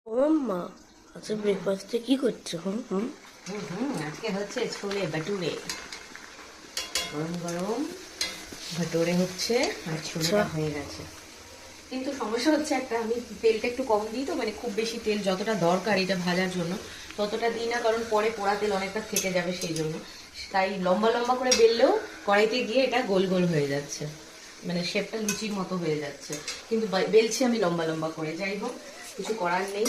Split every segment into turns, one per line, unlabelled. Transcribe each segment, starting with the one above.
ও মা, আচ্ছা ব্রেকফাস্টে কি করছো? হুম হুম।
আজকে হচ্ছে ছোলে ভাটুরে, গরম গরম ভাটুরে হচ্ছে আর
আচ্ছা।
ছোলেটা হয়ে গেছে। কিন্তু সমস্যা হচ্ছে একটা, আমি তেলটা একটু কম দিই, তো মানে খুব বেশি তেল যতটা দরকার এটা ভাজার জন্য ততটা দিই না, কারণ পরে পোড়া তেল অনেকটা থেকে যাবে, সেই জন্য। তাই লম্বা লম্বা করে বেললেও কড়াইতে গিয়ে এটা গোল গোল হয়ে যাচ্ছে, মানে শেপটা লুচির মতো হয়ে যাচ্ছে। কিন্তু বেলছি আমি লম্বা লম্বা করে। যাই হোক, কিছু করার নেই,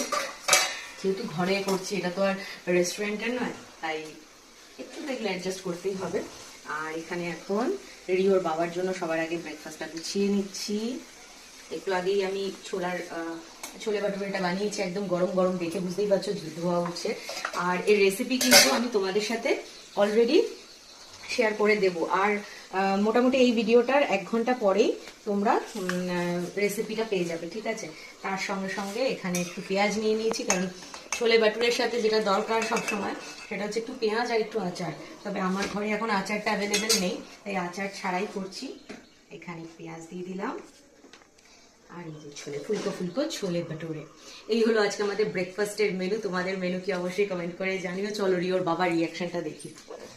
যেহেতু ঘরে করছি, এটা তো আর রেস্টুরেন্টের নয়, তাই একটু এগুলো অ্যাডজাস্ট করতেই হবে। আর এখানে এখন রিওর বাবার জন্য সবার আগে ব্রেকফাস্টটা গুছিয়ে নিচ্ছি। একটু আগেই আমি ছোলে ভাটুরেটা বানিয়েছি, একদম গরম গরম, দেখে বুঝতেই পারছো ধোয়া উঠছে। আর এর রেসিপি কিন্তু আমি তোমাদের সাথে অলরেডি শেয়ার করে দেব। আর মোটামুটি এই ভিডিওটার 1 ঘন্টা পরেই তোমরা রেসিপিটা পেয়ে যাবে, ঠিক আছে? তার সঙ্গে সঙ্গে এখানে একটু পেঁয়াজ নিয়ে নিয়েছি, কারণ ছোলে বাটুরের সাথে যেটা দরকার সব সময় সেটা হচ্ছে একটু পেঁয়াজ আর একটু আচার। তবে আমার ঘরে এখন আচারটা অ্যাভেলেবেল নেই, তাই আচার ছাড়াই করছি। এখানে পেঁয়াজ দিয়ে দিলাম, আর এই যে ছোলে, ফুলকো ফুলকো ছোলে ভাটুরে। এই হলো আজকে আমাদের ব্রেকফাস্টের মেনু। তোমাদের মেনু কি অবশ্যই কমেন্ট করে জানিও। চলো রিওর বাবার রিয়াকশনটা দেখি,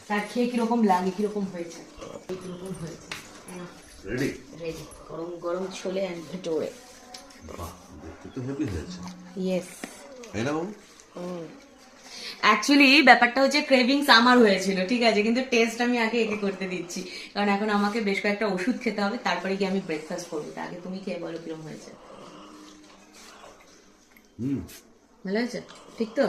তার খেয়ে কিরকম লাগে, কিরকম হয়েছে, কিরকম হয়েছে।
রেডি?
রেডি, গরম গরম ছোলে অ্যান্ড ভাটুরে।
বাহ, দেখতে তো হেভি হয়েছে,
ইয়েস।
তাই না বাবু?
অ্যাকচুয়ালি ব্যাপারটা হচ্ছে ক্রেভিংস আমার হয়েছিল, ঠিক আছে, কিন্তু টেস্ট আমি আগে একে করতে দিচ্ছি, কারণ এখন আমাকে বেশ কয়েকটা ওষুধ খেতে হবে, তারপরে গিয়ে আমি ব্রেকফাস্ট করবো। তা আগে তুমি খেয়ে বলো কিরকম হয়েছে।
হুম,
ভালো হয়েছে? ঠিক তো?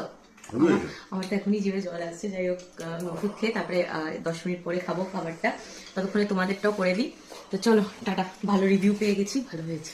ভালো হয়েছে।
আমার তো এখনই জিভে জল আসছে। যাই হোক, আমি ওষুধ খেয়ে তারপরে 10 মিনিট পরে খাবো খাবারটা, ততক্ষণে তোমাদেরটাও করে দিই। তো চলো টাটা, ভালো রিভিউ পেয়ে গেছি, ভালো হয়েছে।